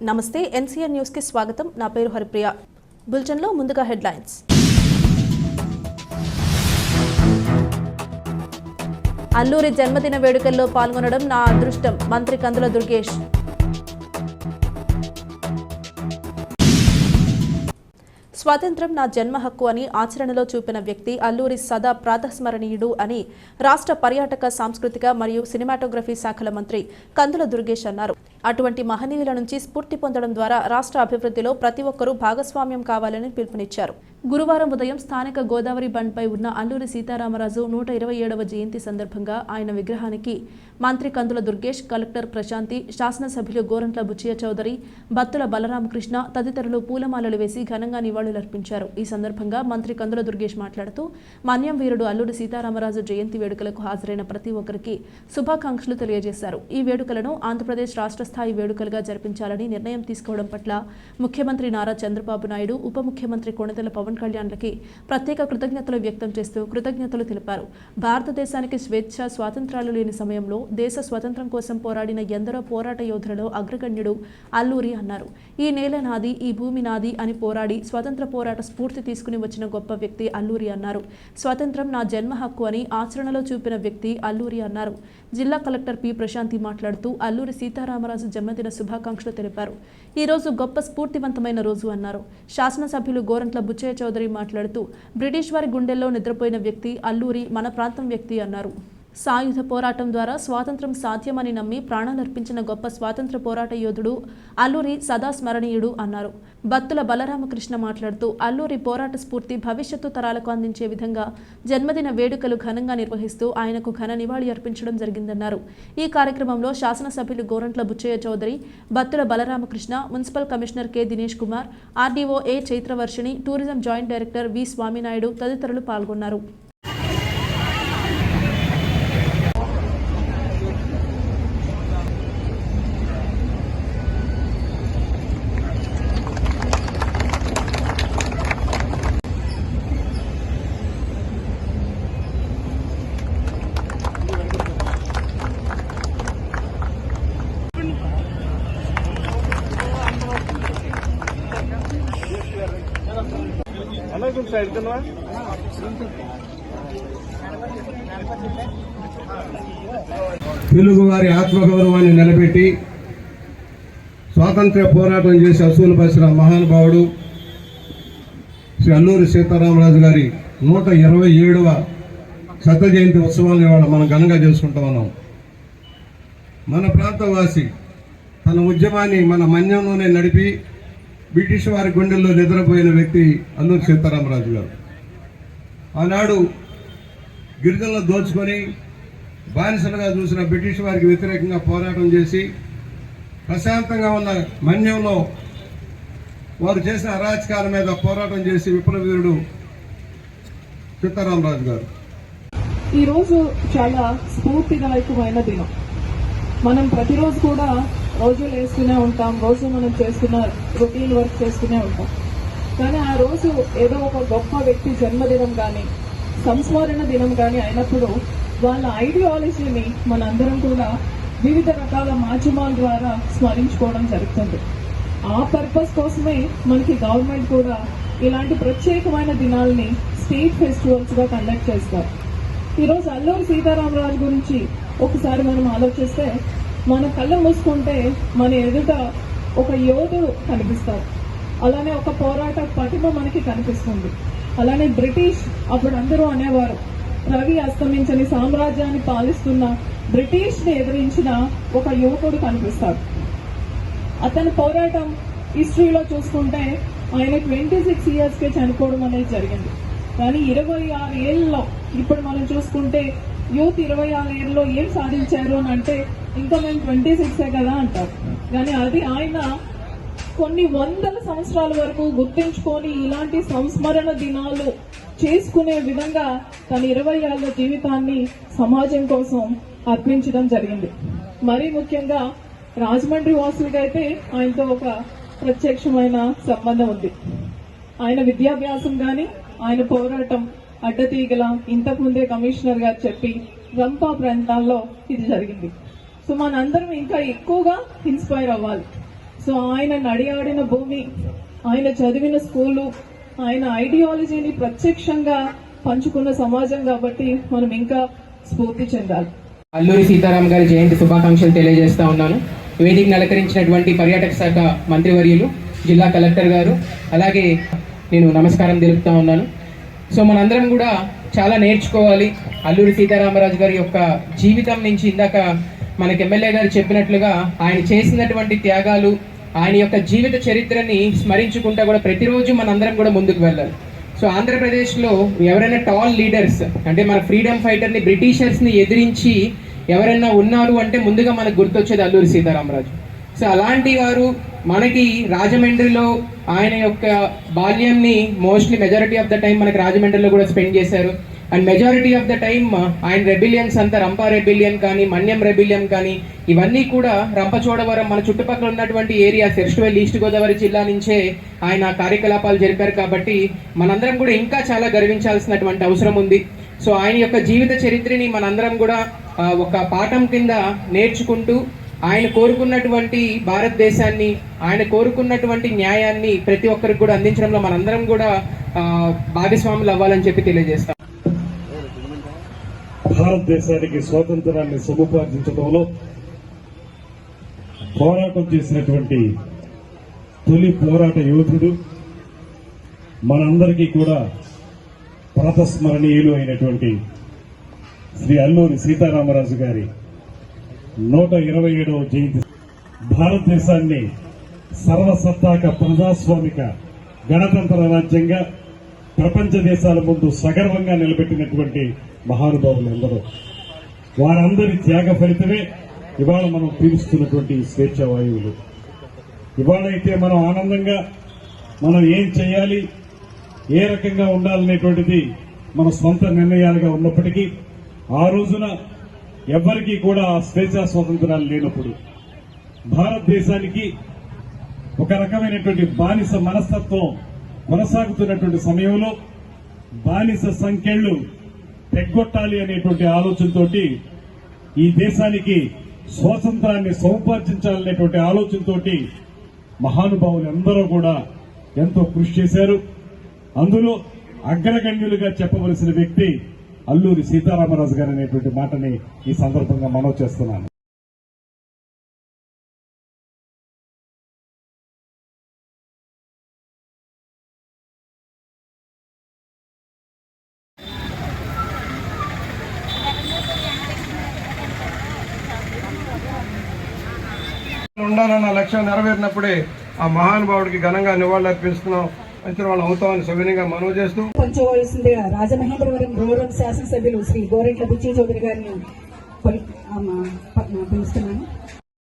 నమస్తే NCR news కి స్వాగతం. నా పేరు హరిప్రియ. బులెటిన్ లో ముందుగా హెడ్లైన్స్. అల్లూరి జన్మదిన వేడుకల్లో పాల్గొనడం నా అదృష్టం, మంత్రి కందుల దుర్గేష్. స్వాతంత్ర్యం నా జన్మ హక్కు అని ఆచరణలో చూపిన వ్యక్తి అల్లూరి సదా ప్రాతస్మరణీయుడు అని రాష్ట్ర పర్యాటక, సాంస్కృతిక మరియు సినిమాటోగ్రఫీ శాఖల మంత్రి కందుల దుర్గేష్ అన్నారు. అటువంటి మహనీయుల నుంచి స్ఫూర్తి పొందడం ద్వారా రాష్ట్ర అభివృద్ధిలో ప్రతి ఒక్కరూ భాగస్వామ్యం కావాలని పిలుపునిచ్చారు. గురువారం ఉదయం స్థానిక గోదావరి బండ్పై ఉన్న అల్లూరి సీతారామరాజు 127వ జయంతి సందర్భంగా ఆయన విగ్రహానికి మంత్రి కందుల దుర్గేష్, కలెక్టర్ ప్రశాంతి, శాసనసభ్యులు గోరంట్ల బుచ్చయ్య చౌదరి, బత్తుల బలరామకృష్ణ తదితరులు పూలమాలలు వేసి ఘనంగా నివాళులర్పించారు. ఈ సందర్భంగా మంత్రి కందుల దుర్గేష్ మాట్లాడుతూ మన్యం వీరుడు అల్లూరి సీతారామరాజు జయంతి వేడుకలకు హాజరైన ప్రతి ఒక్కరికి శుభాకాంక్షలు తెలియజేశారు. ఈ వేడుకలను ఆంధ్రప్రదేశ్ రాష్ట్ర స్థాయి వేడుకలుగా జరిపించాలని నిర్ణయం తీసుకోవడం పట్ల ముఖ్యమంత్రి నారా చంద్రబాబు నాయుడు, ఉప ముఖ్యమంత్రి కొణిదెల పవన్ కళ్యాణ్లకి ప్రత్యేక కృతజ్ఞతలు వ్యక్తం చేస్తూ కృతజ్ఞతలు తెలిపారు. భారతదేశానికి స్వేచ్ఛ, స్వాతంత్రాలు లేని సమయంలో దేశ స్వతంత్రం కోసం పోరాడిన ఎందరో పోరాట యోధులలో అగ్రగణ్యుడు అల్లూరి అన్నారు. ఈ నేల నాది, ఈ భూమి నాది అని పోరాడి స్వతంత్ర పోరాట స్ఫూర్తి తీసుకుని వచ్చిన గొప్ప వ్యక్తి అల్లూరి అన్నారు. స్వతంత్రం నా జన్మ హక్కు అని ఆచరణలో చూపిన వ్యక్తి అల్లూరి అన్నారు. జిల్లా కలెక్టర్ పి ప్రశాంతి మాట్లాడుతూ అల్లూరి సీతారామరాజు జన్మదిన శుభాకాంక్షలు తెలిపారు. ఈ రోజు గొప్ప స్ఫూర్తివంతమైన రోజు అన్నారు. శాసనసభ్యులు గోరంట్ల బుచ్చయ్య చౌదరి మాట్లాడుతూ బ్రిటిష్ వారి గుండెల్లో నిద్రపోయిన వ్యక్తి అల్లూరి, మన ప్రాంతం వ్యక్తి అన్నారు. సాయుధ పోరాటం ద్వారా స్వాతంత్ర్యం సాధ్యమని నమ్మి ప్రాణాలర్పించిన గొప్ప స్వాతంత్ర పోరాట యోధుడు అల్లూరి సదా స్మరణీయుడు అన్నారు. బత్తుల బలరామకృష్ణ మాట్లాడుతూ అల్లూరి పోరాట స్ఫూర్తి భవిష్యత్తు తరాలకు అందించే విధంగా జన్మదిన వేడుకలు ఘనంగా నిర్వహిస్తూ ఆయనకు ఘన నివాళి అర్పించడం జరిగిందన్నారు. ఈ కార్యక్రమంలో శాసనసభ్యులు Gorantla Butchaiah Chowdary, Bathula Balaramakrishna, municipal commissioner K Dinesh Kumar, RDO A Chaitravarshini, tourism joint director V Swaminaidu తదితరులు పాల్గొన్నారు. తెలుగు వారి ఆత్మగౌరవాన్ని నిలబెట్టి స్వాతంత్ర్య పోరాటం చేసి అసూలు పరిచిన మహానుభావుడు శ్రీ అల్లూరి సీతారామరాజు గారి 127వ శత జయంతి ఉత్సవాన్ని ఇవాళ మనం ఘనంగా చేసుకుంటూ ఉన్నాం. మన ప్రాంతవాసి తన ఉద్యమాన్ని మన మన్యంలోనే నడిపి బ్రిటిష్ వారి గుండెల్లో నిద్రపోయిన వ్యక్తి అల్లూరి సీతారామరాజు గారు. ఆనాడు గిరిజనులను దోచుకొని బానిసలుగా చూసిన బ్రిటిష్ వారికి వ్యతిరేకంగా పోరాటం చేసి ప్రశాంతంగా ఉన్న మన్యంలో వారు చేసిన అరాచకాల మీద పోరాటం చేసి విప్లవీరుడు సీతారామరాజు గారు. ఈరోజు చాలా స్ఫూర్తిదాయకమైన దినం. మనం ప్రతిరోజు కూడా రోజులు వేస్తూనే ఉంటాం, రోజు మనం చేస్తున్న రొటీన్ వర్క్ చేస్తూనే ఉంటాం. కానీ ఆ రోజు ఏదో ఒక గొప్ప వ్యక్తి జన్మదినం కానీ సంస్మరణ దినం కానీ అయినప్పుడు వాళ్ళ ఐడియాలజీని మనందరం కూడా వివిధ రకాల మాధ్యమాల ద్వారా స్మరించుకోవడం జరుగుతుంది. ఆ పర్పస్ కోసమే మనకి గవర్నమెంట్ కూడా ఇలాంటి ప్రత్యేకమైన దినాల్ని స్టేట్ ఫెస్టివల్స్ గా కండక్ట్ చేస్తారు. ఈరోజు అల్లూరి సీతారామరాజు గురించి ఒకసారి మనం ఆలోచిస్తే మన కళ్ళు మూసుకుంటే మన ఎదుట ఒక యోధుడు కనిపిస్తారు, అలానే ఒక పోరాట పటిమ మనకి కనిపిస్తుంది. అలానే బ్రిటిష్ అప్పుడు అందరూ అనేవారు రవి అస్తమించని సామ్రాజ్యాన్ని పాలిస్తున్న బ్రిటిష్ ని ఎదిరించిన ఒక యువకుడు కనిపిస్తాడు. అతని పోరాటం హిస్టరీలో చూసుకుంటే ఆయన 26 years కే చనిపోవడం అనేది జరిగింది. కానీ 26 ఏళ్ళలో ఇప్పుడు మనం చూసుకుంటే యూత్ 26 ఏళ్ళలో ఏం సాధించారు అని అంటే ఇంకా మేము 26 కదా అంటారు. కానీ అది ఆయన కొన్ని వందల సంవత్సరాల వరకు గుర్తించుకొని ఇలాంటి సంస్మరణ దినాలు చేసుకునే విధంగా తన 20 ఏళ్ల జీవితాన్ని సమాజం కోసం అర్పించడం జరిగింది. మరీ ముఖ్యంగా రాజమండ్రి వాసులకైతే ఆయనతో ఒక ప్రత్యక్షమైన సంబంధం ఉంది. ఆయన విద్యాభ్యాసం గాని, ఆయన పోరాటం అడ్డతీగల ఇంతకుముందే కమిషనర్ గారు చెప్పి రంపా ప్రాంతాల్లో ఇది జరిగింది. సో మనందరం ఇంకా ఎక్కువగా ఇన్స్పైర్ అవ్వాలి. సో ఆయన నడియాడిన భూమి, ఆయన చదివిన స్కూలు, ఆయన ఐడియాలజీని ప్రత్యక్షంగా పంచుకున్న సమాజం కాబట్టి మనం ఇంకా స్ఫూర్తి చెందాలి. అల్లూరి సీతారాం గారి జయంతి శుభాకాంక్షలు తెలియజేస్తా ఉన్నాను. వేదికను అలంకరించినటువంటి పర్యాటక శాఖ మంత్రివర్యులు, జిల్లా కలెక్టర్ గారు, అలాగే నేను నమస్కారం తెలుపుతా ఉన్నాను. సో మనందరం కూడా చాలా నేర్చుకోవాలి అల్లూరి సీతారామరాజు గారి యొక్క జీవితం నుంచి. ఇందాక మనకి ఎమ్మెల్యే గారు చెప్పినట్లుగా ఆయన చేసినటువంటి త్యాగాలు, ఆయన యొక్క జీవిత చరిత్రని స్మరించుకుంటా కూడా ప్రతిరోజు మనందరం కూడా ముందుకు వెళ్ళాలి. సో ఆంధ్రప్రదేశ్లో ఎవరైనా టాల్ లీడర్స్ అంటే మన ఫ్రీడమ్ ఫైటర్ని, బ్రిటిషర్స్ని ఎదిరించి ఎవరైనా ఉన్నారు అంటే ముందుగా మనకు గుర్తొచ్చేది అల్లూరి సీతారామరాజు. సో అలాంటి వారు మనకి రాజమండ్రిలో ఆయన యొక్క బాల్యాన్ని mostly majority of the time మనకి రాజమండ్రిలో కూడా స్పెండ్ చేశారు. And majority of the time ఆయన రెబిలియన్స్ అంతా, రంపా రెబిలియన్ కానీ, మన్యం రెబిలియన్ కానీ, ఇవన్నీ కూడా రంపచోడవరం మన చుట్టుపక్కల ఉన్నటువంటి ఏరియాస్, ఎర్స్ట్వెల్ ఈస్ట్ గోదావరి జిల్లా నుంచే ఆయన కార్యకలాపాలు జరిపారు. కాబట్టి మనందరం కూడా ఇంకా చాలా గర్వించాల్సినటువంటి అవసరం ఉంది. సో ఆయన యొక్క జీవిత చరిత్రని మనందరం కూడా ఒక పాఠం కింద నేర్చుకుంటూ ఆయన కోరుకున్నటువంటి భారతదేశాన్ని, ఆయన కోరుకున్నటువంటి న్యాయాన్ని ప్రతి ఒక్కరికి కూడా అందించడంలో మనందరం కూడా భాగస్వాములు అవ్వాలని చెప్పి తెలియజేస్తాం. భారతదేశానికి స్వాతంత్రాన్ని సముపార్జించడంలో పోరాటం చేసినటువంటి తొలి పోరాట యోధుడు, మనందరికీ కూడా ప్రాతస్మరణీయులు అయినటువంటి శ్రీ అల్లూరి సీతారామరాజు గారి 127వ జయంతి భారతదేశాన్ని సర్వసత్తాక ప్రజాస్వామిక గణతంత్ర రాజ్యంగా ప్రపంచ దేశాల ముందు సగర్వంగా నిలబెట్టినటువంటి మహానుభావులు ఎందరో. వారందరి త్యాగ ఫలితమే ఇవాళ మనం పీలుస్తున్నటువంటి స్వేచ్ఛ వాయువులు. ఇవాళైతే మనం ఆనందంగా మనం ఏం చేయాలి, ఏ రకంగా ఉండాలనేటువంటిది మన స్వంత నిర్ణయాలుగా ఉన్నప్పటికీ, ఆ రోజున ఎవ్వరికీ కూడా ఆ స్వేచ్ఛా స్వాతంత్రాలు లేనప్పుడు భారతదేశానికి ఒక రకమైనటువంటి బానిస మనస్తత్వం కొనసాగుతున్నటువంటి సమయంలో బానిస సంఖ్యలు తెగ్గొట్టాలి అనేటువంటి ఆలోచనతోటి, ఈ దేశానికి స్వాతంత్రాన్ని సముపార్జించాలనేటువంటి ఆలోచనతోటి మహానుభావులు అందరూ కూడా ఎంతో కృషి చేశారు. అందులో అగ్రగణ్యులుగా చెప్పవలసిన వ్యక్తి అల్లూరి సీతారామరాజు గారు అనేటువంటి మాటని ఈ సందర్భంగా మనవి చేస్తున్నాను. ఉండాలన్న లక్ష్యం నెరవేరినప్పుడే ఆ మహానుభావుడికి ఘనంగా నివాళులర్పిస్తున్నాం. మంచి వాళ్ళు అవుతామని సవినయంగా మనవి చేస్తూ పంచవలసిందిగా రాజమహేంద్రవరం రూరల్ శాసనసభ్యులు శ్రీ గోరెంట్ల బుచ్చి చౌదరి గారిని పిలుస్తున్నాను.